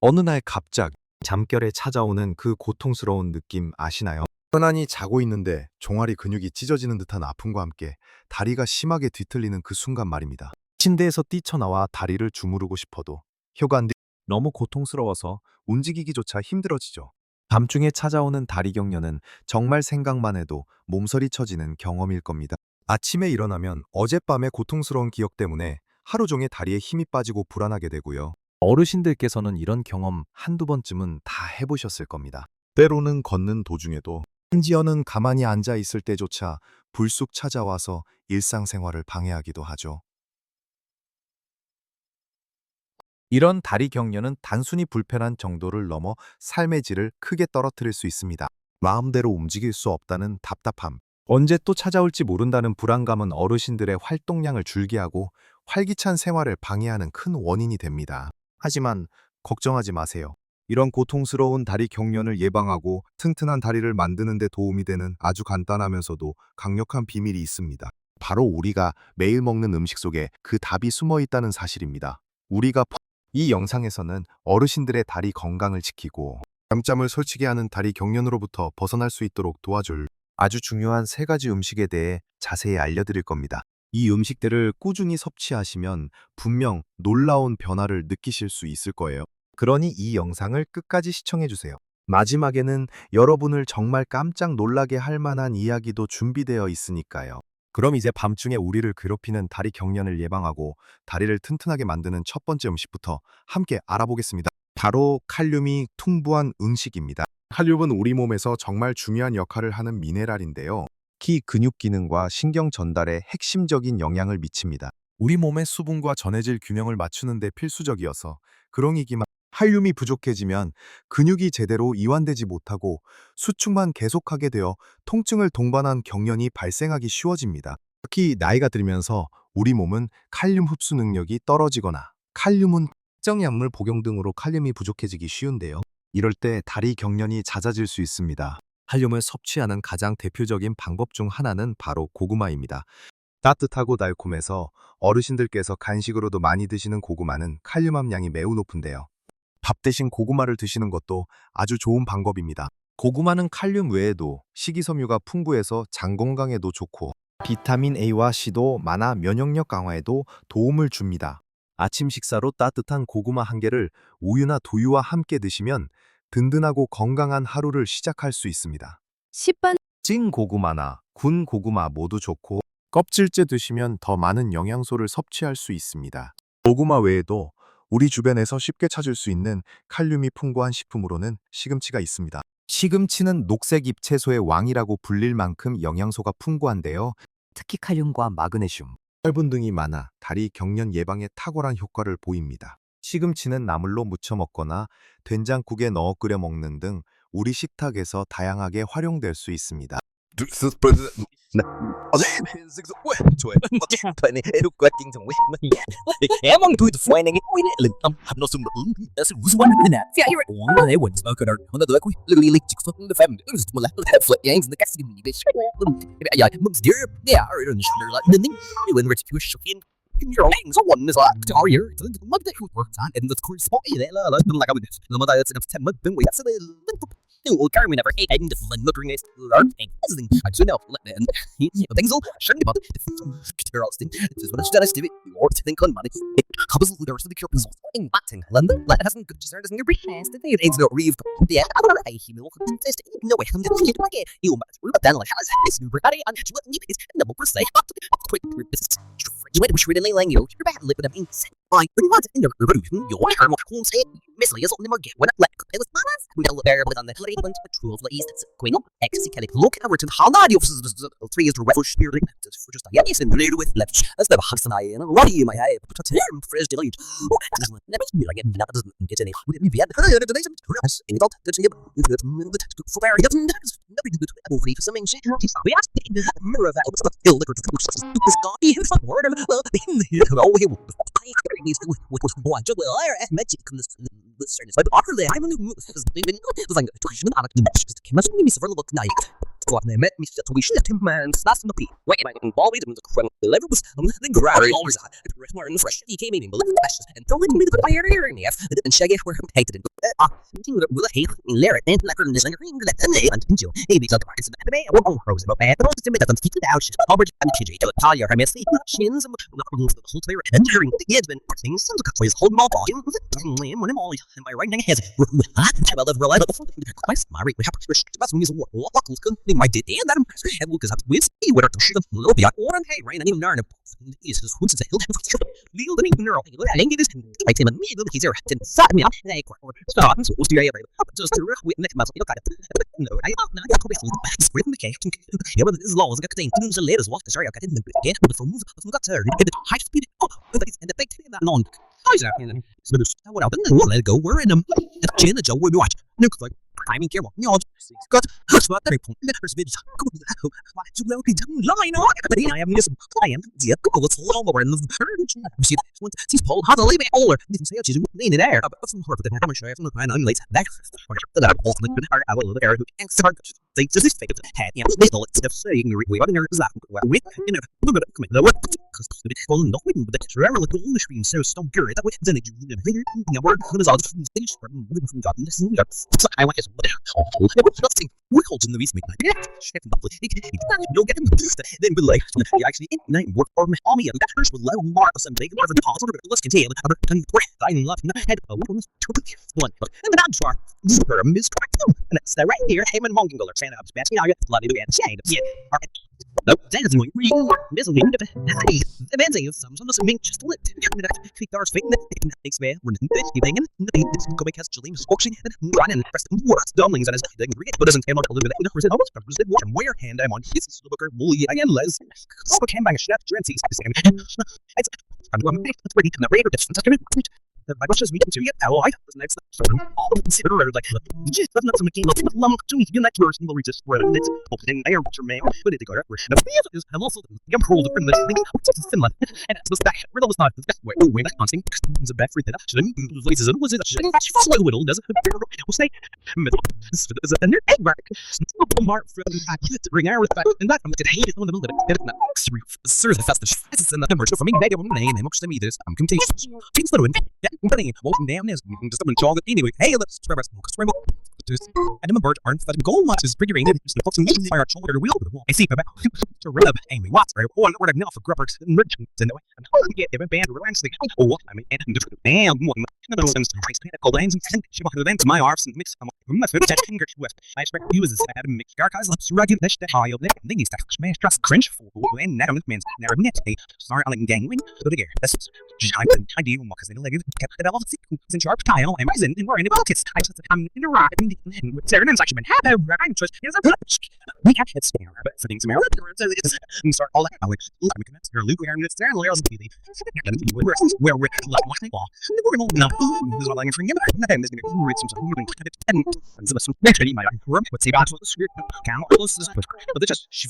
어느 날 갑자기 잠결에 찾아오는 그 고통스러운 느낌 아시나요? 편안히 자고 있는데 종아리 근육이 찢어지는 듯한 아픔과 함께 다리가 심하게 뒤틀리는 그 순간 말입니다. 침대에서 뛰쳐나와 다리를 주무르고 싶어도 혀가 안 돼. 너무 고통스러워서 움직이기조차 힘들어지죠. 밤중에 찾아오는 다리 경련은 정말 생각만 해도 몸서리 쳐지는 경험일 겁니다. 아침에 일어나면 어젯밤의 고통스러운 기억 때문에 하루 종일 다리에 힘이 빠지고 불안하게 되고요. 어르신들께서는 이런 경험 한두 번쯤은 다 해보셨을 겁니다. 때로는 걷는 도중에도, 심지어는 가만히 앉아 있을 때조차 불쑥 찾아와서 일상생활을 방해하기도 하죠. 이런 다리 경련은 단순히 불편한 정도를 넘어 삶의 질을 크게 떨어뜨릴 수 있습니다. 마음대로 움직일 수 없다는 답답함, 언제 또 찾아올지 모른다는 불안감은 어르신들의 활동량을 줄게 하고 활기찬 생활을 방해하는 큰 원인이 됩니다. 하지만 걱정하지 마세요. 이런 고통스러운 다리 경련을 예방하고 튼튼한 다리를 만드는 데 도움이 되는 아주 간단하면서도 강력한 비밀이 있습니다. 바로 우리가 매일 먹는 음식 속에 그 답이 숨어 있다는 사실입니다. 이 영상에서는 어르신들의 다리 건강을 지키고 잠잠을 설치게 하는 다리 경련으로부터 벗어날 수 있도록 도와줄 아주 중요한 3가지 음식에 대해 자세히 알려드릴 겁니다. 이 음식들을 꾸준히 섭취하시면 분명 놀라운 변화를 느끼실 수 있을 거예요. 그러니 이 영상을 끝까지 시청해주세요. 마지막에는 여러분을 정말 깜짝 놀라게 할 만한 이야기도 준비되어 있으니까요. 그럼 이제 밤중에 우리를 괴롭히는 다리 경련을 예방하고 다리를 튼튼하게 만드는 첫 번째 음식부터 함께 알아보겠습니다. 바로 칼륨이 풍부한 음식입니다. 칼륨은 우리 몸에서 정말 중요한 역할을 하는 미네랄인데요. 특히 근육 기능과 신경 전달에 핵심적인 영향을 미칩니다. 우리 몸의 수분과 전해질 균형을 맞추는 데 필수적이어서 그러기만 칼륨이 부족해지면 근육이 제대로 이완되지 못하고 수축만 계속하게 되어 통증을 동반한 경련이 발생하기 쉬워집니다. 특히 나이가 들면서 우리 몸은 칼륨 흡수 능력이 떨어지거나 칼륨은 특정 약물 복용 등으로 칼륨이 부족해지기 쉬운데요. 이럴 때 다리 경련이 잦아질 수 있습니다. 칼륨을 섭취하는 가장 대표적인 방법 중 하나는 바로 고구마입니다. 따뜻하고 달콤해서 어르신들께서 간식으로도 많이 드시는 고구마는 칼륨 함량이 매우 높은데요. 밥 대신 고구마를 드시는 것도 아주 좋은 방법입니다. 고구마는 칼륨 외에도 식이섬유가 풍부해서 장 건강에도 좋고 비타민 A와 C도 많아 면역력 강화에도 도움을 줍니다. 아침 식사로 따뜻한 고구마 한 개를 우유나 두유와 함께 드시면 든든하고 건강한 하루를 시작할 수 있습니다. 10번 찐 고구마나 군 고구마 모두 좋고 껍질째 드시면 더 많은 영양소를 섭취할 수 있습니다. 고구마 외에도 우리 주변에서 쉽게 찾을 수 있는 칼륨이 풍부한 식품으로는 시금치가 있습니다. 시금치는 녹색 잎채소의 왕이라고 불릴 만큼 영양소가 풍부한데요. 특히 칼륨과 마그네슘, 철분 등이 많아 다리 경련 예방에 탁월한 효과를 보입니다. 시금치는 나물로 무쳐 먹거나 된장국에 넣어 끓여 먹는 등 우리 식탁에서 다양하게 활용될 수 있습니다. Em tôi từ phơi này nghe ôi lên tâm hấp nó sung được đã sự uống quá nè phía ấy uống này quên smoke rồi hôm nay tôi cũng lì lì chích phun the fam mà lại have flat yang the casting me bitch bây giờมึงเดี๋ยวเนี่ยrồi nó lại nênนี่when we're too shocking your legs so one is like to our ear mất đấy work on and the cool spot đấy là nó lại cái mình mà tại it's 10 mình we sẽ Dude, Carmen never ate egg in the flint green is learning. I do know. Things all shouldn't about Charleston. This is what it's done to it. Or to think on money. Hubbles the rest of the cure is in batting. London, let hasn't good deserve doesn't your breach. It ain't no reeve. Yeah, I don't know. He will contest. No way. I'm going to get you. But then, like, it's new body and you need it. No more say. Quick, you went to shred and lang you. You're bad lip with them insane. I want in your room. Your term of cool say. Miss Lee is only more get when I let it was manas. We'll variable on the treatment of true of the east. It's queen up. Exy Kelly. Look, Everton. How not you? 3 is to refuge spirit. For just yes, and related with left. As the house and I and a lot of you, my eye. But a term fresh delete. Never me like it. That doesn't get any. Would it be bad? The nation. In adult. The chip. For Barry. Never do it. Movie for something. We asked the mirror of that. Ill liquor. This guy. Who's the word? Well, oh, he was. One joke. I magic. But after that, I'm going to like the question. I'm going to miss a look night. Fuck, they met me, shit, we shit, him, man, that's the beat. Wait, am I getting ball? The crumb, the lever was, then Gary, always hot. More in the fresh, he came in, but look at the ashes, and throwing me the good fire here in the F, and Shaggy, where I'm hated it. Will I hate, Larry, and like her in this, and green, and they, and Joe, hey, these other parts of the man, I won't rose about bad, but also, that's the out, Albert, and KJ, Talia, her messy, shins, and the whole player, and hearing the kids, been things, some of the hold them all, when I'm all, and my right hand has, well, the reliable, my smart, we have to push, that's when he's a war, local, couldn't my did, and that impressive, and Lucas, with see where to shoot a little bit, or and hey, rain, and even learn, is his woods, a hill, legal, the neural, I think it is, I tell him, me, little he's here, and sat me up, and I stop, and so was the area, just the with next muscle, you got it, no, I got to be written the case, yeah, but this law is got to take the latest walk, sorry, I got in the get, but from got to high speed, and the big thing that non. So what happened? Let it go. We're in them. Chin the Joe will watch. Look like timing careful. You got what the point. There's video. So well can line on. But I am this client. Yeah, go let's long over in the see she's Paul how to leave it all. Didn't say she's in the air. But some horror that I'm sure from I'm late. That all the I will there and start they just fake it. Yeah, this all stuff saying we are there that we you know look at come the what because well no we but that's really cool the screen so stop good that way then it you work on all the things from got this I want is nothing we hold in the reason yeah chef no get then be like you actually night work for me all me and that first with low mark some big more of a positive let's continue other can I love head one and the answer super miss and it's right here him and Monking Guller saying I'm best I got bloody to get shade yeah nope that is going real this will be the bad thing is some make just lit quick doors fake next man we're thing and this go make has Julian squashing and running press works dumplings and his thing but doesn't came out a little bit in the almost where hand I'm on his booker bully again les so came bang a chef drency it's ready to the radar distance my brushes meeting to get out. I next so all consider like just not some game of lump to me in that person will resist where it's opening there which remain but it go right the fear is and also the control the primitive things it's Finland and it's the back riddle is not the best way back on thing it's a back free that so places it was it that's like whittle does it will say is a near egg back mark from bring our back and that I'm gonna hate it on the building it not serve the fast it's in the number so for me mega name I'm actually me this I'm contagious things that win walking down this just up jog anyway hey let's remember and the bird aren't that gold watch is pretty rated just the folks in fire shoulder wheel the wall I see about to rub Amy Watts right or enough for grubbers and merchants in the way and how get a band relax oh what I mean and different damn one no sense to price called hands and she walked the my arms and mix my foot finger west I expect you as a Adam mix dark eyes lips rugged that's the high of the thing is that smash trust cringe for and that man's never net sorry I'm gangling so the gear that's I do because they like it all in sharp tile and resin and we're in the buckets I just I'm in a rock and Serenan's actually been had a rhyme twist here's a we have hit spare but for things America and start all that Alex let me connect your Luke we are in this there and layers of TV where we're like what they want we're going to this is what I'm going to give it and there's going to read some actually my room what's about what's weird count but just she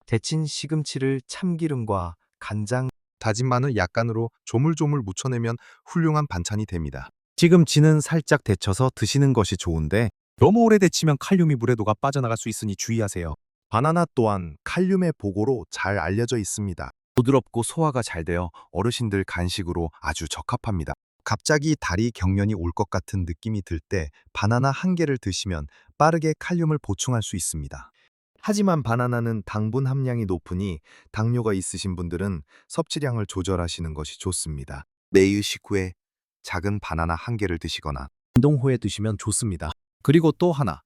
데친 시금치를 참기름과 간장 다진 마늘 약간으로 조물조물 묻혀내면 훌륭한 반찬이 됩니다. 시금치는 살짝 데쳐서 드시는 것이 좋은데 너무 오래 데치면 칼륨이 물에 녹아 빠져나갈 수 있으니 주의하세요. 바나나 또한 칼륨의 보고로 잘 알려져 있습니다. 부드럽고 소화가 잘 되어 어르신들 간식으로 아주 적합합니다. 갑자기 다리 경련이 올 것 같은 느낌이 들 때 바나나 한 개를 드시면 빠르게 칼륨을 보충할 수 있습니다. 하지만 바나나는 당분 함량이 높으니 당뇨가 있으신 분들은 섭취량을 조절하시는 것이 좋습니다. 매일 식후에 작은 바나나 한 개를 드시거나 운동 후에 드시면 좋습니다. 그리고 또 하나,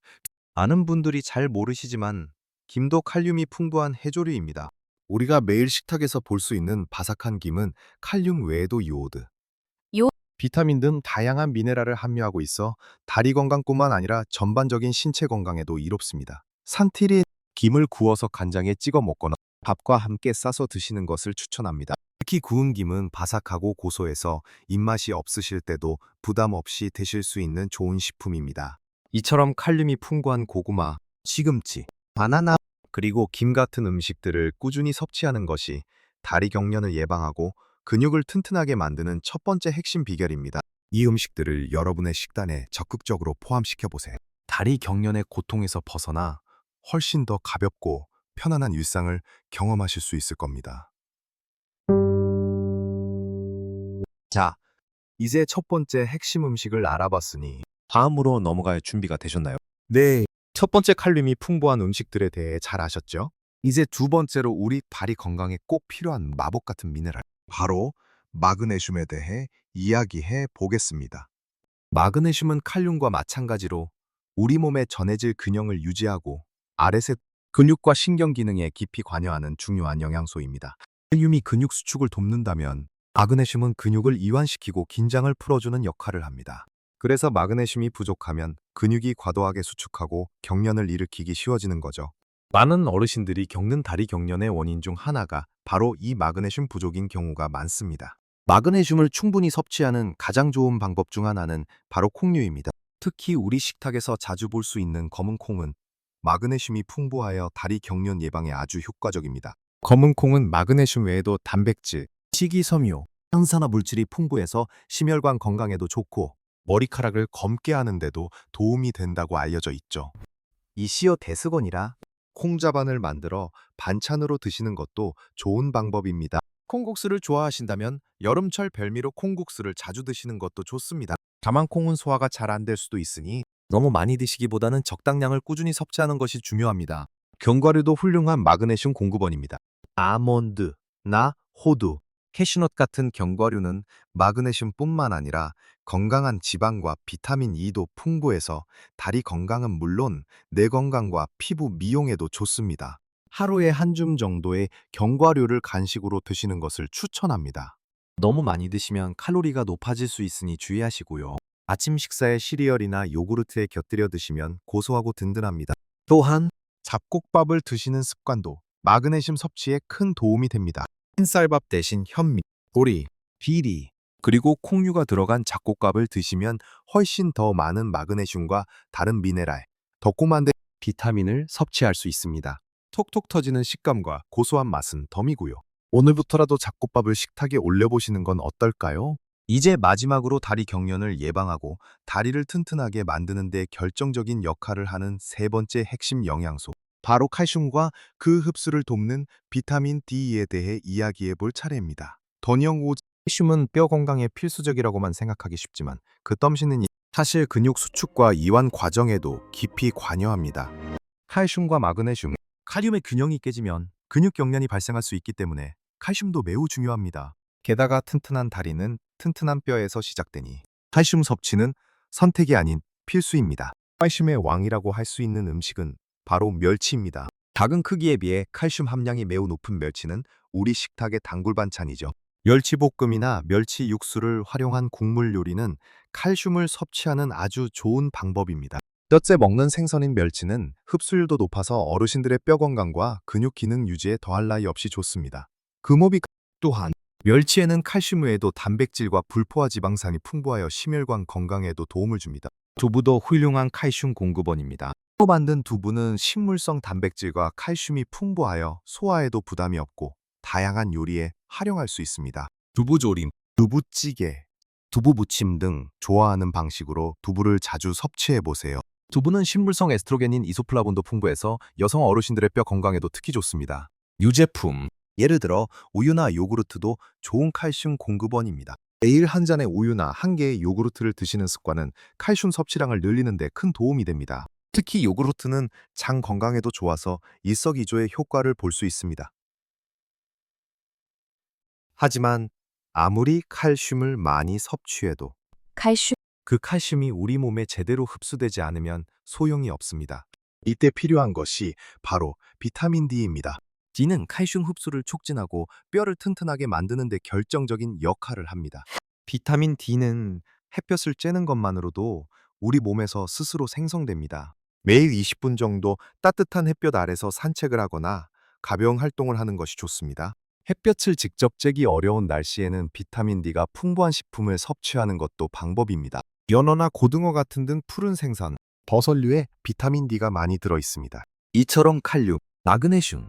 아는 분들이 잘 모르시지만 김도 칼륨이 풍부한 해조류입니다. 우리가 매일 식탁에서 볼 수 있는 바삭한 김은 칼륨 외에도 요오드, 비타민 등 다양한 미네랄을 함유하고 있어 다리 건강뿐만 아니라 전반적인 신체 건강에도 이롭습니다. 산티리 김을 구워서 간장에 찍어 먹거나 밥과 함께 싸서 드시는 것을 추천합니다. 특히 구운 김은 바삭하고 고소해서 입맛이 없으실 때도 부담 없이 드실 수 있는 좋은 식품입니다. 이처럼 칼륨이 풍부한 고구마, 시금치, 바나나, 그리고 김 같은 음식들을 꾸준히 섭취하는 것이 다리 경련을 예방하고 근육을 튼튼하게 만드는 첫 번째 핵심 비결입니다. 이 음식들을 여러분의 식단에 적극적으로 포함시켜 보세요. 다리 경련의 고통에서 벗어나 훨씬 더 가볍고 편안한 일상을 경험하실 수 있을 겁니다. 자, 이제 첫 번째 핵심 음식을 알아봤으니 다음으로 넘어갈 준비가 되셨나요? 네, 첫 번째 칼륨이 풍부한 음식들에 대해 잘 아셨죠? 이제 두 번째로 우리 다리 건강에 꼭 필요한 마법 같은 미네랄, 바로 마그네슘에 대해 이야기해 보겠습니다. 마그네슘은 칼륨과 마찬가지로 우리 몸의 전해질 균형을 유지하고 아랫의 근육과 신경 기능에 깊이 관여하는 중요한 영양소입니다. 칼륨이 근육 수축을 돕는다면 마그네슘은 근육을 이완시키고 긴장을 풀어주는 역할을 합니다. 그래서 마그네슘이 부족하면 근육이 과도하게 수축하고 경련을 일으키기 쉬워지는 거죠. 많은 어르신들이 겪는 다리 경련의 원인 중 하나가 바로 이 마그네슘 부족인 경우가 많습니다. 마그네슘을 충분히 섭취하는 가장 좋은 방법 중 하나는 바로 콩류입니다. 특히 우리 식탁에서 자주 볼 수 있는 검은 콩은 마그네슘이 풍부하여 다리 경련 예방에 아주 효과적입니다. 검은 콩은 마그네슘 외에도 단백질, 식이섬유, 항산화 물질이 풍부해서 심혈관 건강에도 좋고 머리카락을 검게 하는데도 도움이 된다고 알려져 있죠. 이시어 대스건이라 콩자반을 만들어 반찬으로 드시는 것도 좋은 방법입니다. 콩국수를 좋아하신다면 여름철 별미로 콩국수를 자주 드시는 것도 좋습니다. 다만 콩은 소화가 잘 안 될 수도 있으니 너무 많이 드시기보다는 적당량을 꾸준히 섭취하는 것이 중요합니다. 견과류도 훌륭한 마그네슘 공급원입니다. 아몬드, 나, 호두, 캐슈넛 같은 견과류는 마그네슘뿐만 아니라 건강한 지방과 비타민 E도 풍부해서 다리 건강은 물론 뇌 건강과 피부 미용에도 좋습니다. 하루에 한 줌 정도의 견과류를 간식으로 드시는 것을 추천합니다. 너무 많이 드시면 칼로리가 높아질 수 있으니 주의하시고요. 아침 식사에 시리얼이나 요구르트에 곁들여 드시면 고소하고 든든합니다. 또한 잡곡밥을 드시는 습관도 마그네슘 섭취에 큰 도움이 됩니다. 흰쌀밥 대신 현미, 보리, 비리, 그리고 콩류가 들어간 잡곡밥을 드시면 훨씬 더 많은 마그네슘과 다른 미네랄, 덕고만대 비타민을 섭취할 수 있습니다. 톡톡 터지는 식감과 고소한 맛은 덤이고요. 오늘부터라도 잡곡밥을 식탁에 올려보시는 건 어떨까요? 이제 마지막으로 다리 경련을 예방하고 다리를 튼튼하게 만드는 데 결정적인 역할을 하는 세 번째 핵심 영양소, 바로 칼슘과 그 흡수를 돕는 비타민 D에 대해 이야기해 볼 차례입니다. 던영 칼슘은 뼈 건강에 필수적이라고만 생각하기 쉽지만 그 덤씨는 사실 근육 수축과 이완 과정에도 깊이 관여합니다. 칼슘과 마그네슘, 칼륨의 균형이 깨지면 근육 경련이 발생할 수 있기 때문에 칼슘도 매우 중요합니다. 게다가 튼튼한 다리는 튼튼한 뼈에서 시작되니 칼슘 섭취는 선택이 아닌 필수입니다. 칼슘의 왕이라고 할 수 있는 음식은 바로 멸치입니다. 작은 크기에 비해 칼슘 함량이 매우 높은 멸치는 우리 식탁의 단골 반찬이죠. 멸치볶음이나 멸치 육수를 활용한 국물 요리는 칼슘을 섭취하는 아주 좋은 방법입니다. 뼈째 먹는 생선인 멸치는 흡수율도 높아서 어르신들의 뼈 건강과 근육 기능 유지에 더할 나위 없이 좋습니다. 금오비 또한 멸치에는 칼슘 외에도 단백질과 불포화 지방산이 풍부하여 심혈관 건강에도 도움을 줍니다. 두부도 훌륭한 칼슘 공급원입니다. 또 만든 두부는 식물성 단백질과 칼슘이 풍부하여 소화에도 부담이 없고 다양한 요리에 활용할 수 있습니다. 두부조림, 두부찌개, 두부무침 등 좋아하는 방식으로 두부를 자주 섭취해 보세요. 두부는 식물성 에스트로겐인 이소플라본도 풍부해서 여성 어르신들의 뼈 건강에도 특히 좋습니다. 유제품, 예를 들어 우유나 요구르트도 좋은 칼슘 공급원입니다. 매일 한 잔의 우유나 한 개의 요구르트를 드시는 습관은 칼슘 섭취량을 늘리는 데 큰 도움이 됩니다. 특히 요구르트는 장 건강에도 좋아서 일석이조의 효과를 볼 수 있습니다. 하지만 아무리 칼슘을 많이 섭취해도 칼슘, 그 칼슘이 우리 몸에 제대로 흡수되지 않으면 소용이 없습니다. 이때 필요한 것이 바로 비타민 D입니다. D는 칼슘 흡수를 촉진하고 뼈를 튼튼하게 만드는 데 결정적인 역할을 합니다. 비타민 D는 햇볕을 쬐는 것만으로도 우리 몸에서 스스로 생성됩니다. 매일 20분 정도 따뜻한 햇볕 아래서 산책을 하거나 가벼운 활동을 하는 것이 좋습니다. 햇볕을 직접 쬐기 어려운 날씨에는 비타민 D가 풍부한 식품을 섭취하는 것도 방법입니다. 연어나 고등어 같은 등 푸른 생선, 버섯류에 비타민 D가 많이 들어 있습니다. 이처럼 칼륨, 마그네슘,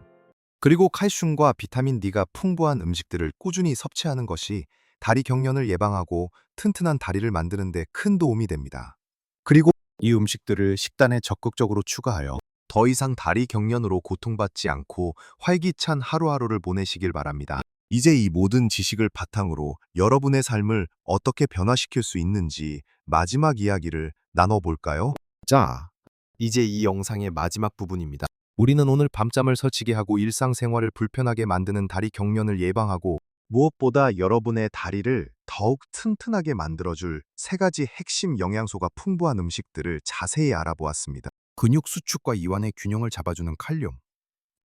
그리고 칼슘과 비타민 D가 풍부한 음식들을 꾸준히 섭취하는 것이 다리 경련을 예방하고 튼튼한 다리를 만드는 데 큰 도움이 됩니다. 그리고 이 음식들을 식단에 적극적으로 추가하여 더 이상 다리 경련으로 고통받지 않고 활기찬 하루하루를 보내시길 바랍니다. 이제 이 모든 지식을 바탕으로 여러분의 삶을 어떻게 변화시킬 수 있는지 마지막 이야기를 나눠볼까요? 자, 이제 이 영상의 마지막 부분입니다. 우리는 오늘 밤잠을 설치게 하고 일상생활을 불편하게 만드는 다리 경련을 예방하고 무엇보다 여러분의 다리를 더욱 튼튼하게 만들어줄 3가지 핵심 영양소가 풍부한 음식들을 자세히 알아보았습니다. 근육 수축과 이완의 균형을 잡아주는 칼륨,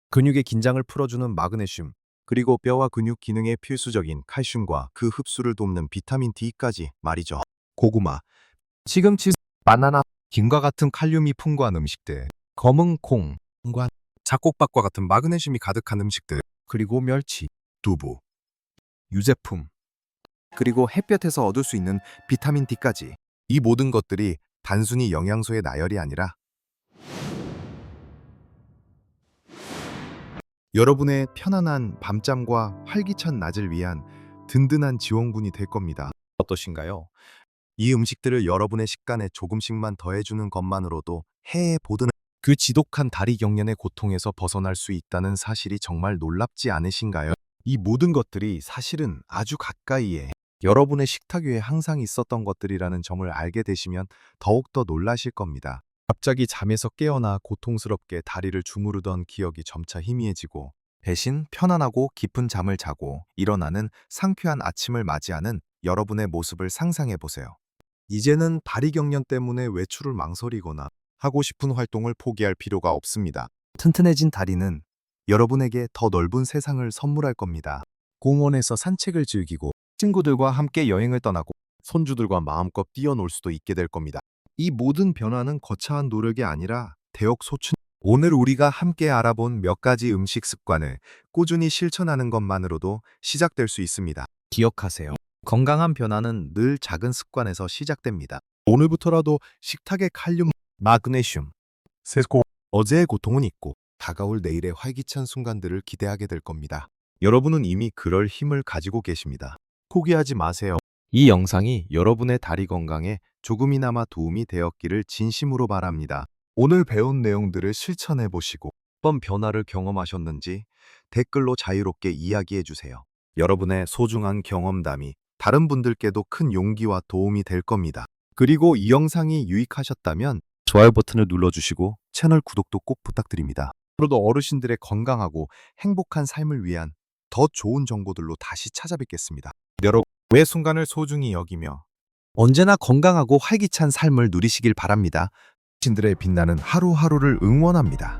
근육의 긴장을 풀어주는 마그네슘, 그리고 뼈와 근육 기능에 필수적인 칼슘과 그 흡수를 돕는 비타민 D까지 말이죠. 고구마, 시금치, 바나나, 김과 같은 칼륨이 풍부한 음식들, 검은 콩과 잡곡밥과 같은 마그네슘이 가득한 음식들, 그리고 멸치, 두부, 유제품, 그리고 햇볕에서 얻을 수 있는 비타민 D까지. 이 모든 것들이 단순히 영양소의 나열이 아니라 여러분의 편안한 밤잠과 활기찬 낮을 위한 든든한 지원군이 될 겁니다. 어떠신가요? 이 음식들을 여러분의 식단에 조금씩만 더해주는 것만으로도 해에 보드는 그 지독한 다리 경련의 고통에서 벗어날 수 있다는 사실이 정말 놀랍지 않으신가요? 이 모든 것들이 사실은 아주 가까이에 여러분의 식탁 위에 항상 있었던 것들이라는 점을 알게 되시면 더욱더 놀라실 겁니다. 갑자기 잠에서 깨어나 고통스럽게 다리를 주무르던 기억이 점차 희미해지고 대신 편안하고 깊은 잠을 자고 일어나는 상쾌한 아침을 맞이하는 여러분의 모습을 상상해 보세요. 이제는 다리 경련 때문에 외출을 망설이거나 하고 싶은 활동을 포기할 필요가 없습니다. 튼튼해진 다리는 여러분에게 더 넓은 세상을 선물할 겁니다. 공원에서 산책을 즐기고 친구들과 함께 여행을 떠나고 손주들과 마음껏 뛰어놀 수도 있게 될 겁니다. 이 모든 변화는 거창한 노력이 아니라 대역소춘. 오늘 우리가 함께 알아본 몇 가지 음식 습관을 꾸준히 실천하는 것만으로도 시작될 수 있습니다. 기억하세요. 건강한 변화는 늘 작은 습관에서 시작됩니다. 오늘부터라도 식탁에 칼륨, 마그네슘, 세고 어제의 고통은 잊고 다가올 내일의 활기찬 순간들을 기대하게 될 겁니다. 여러분은 이미 그럴 힘을 가지고 계십니다. 포기하지 마세요. 이 영상이 여러분의 다리 건강에 조금이나마 도움이 되었기를 진심으로 바랍니다. 오늘 배운 내용들을 실천해 보시고 어떤 변화를 경험하셨는지 댓글로 자유롭게 이야기해 주세요. 여러분의 소중한 경험담이 다른 분들께도 큰 용기와 도움이 될 겁니다. 그리고 이 영상이 유익하셨다면 좋아요 버튼을 눌러주시고 채널 구독도 꼭 부탁드립니다. 앞으로도 어르신들의 건강하고 행복한 삶을 위한 더 좋은 정보들로 다시 찾아뵙겠습니다. 여러분, 매 순간을 소중히 여기며 언제나 건강하고 활기찬 삶을 누리시길 바랍니다. 신들의 빛나는 하루하루를 응원합니다.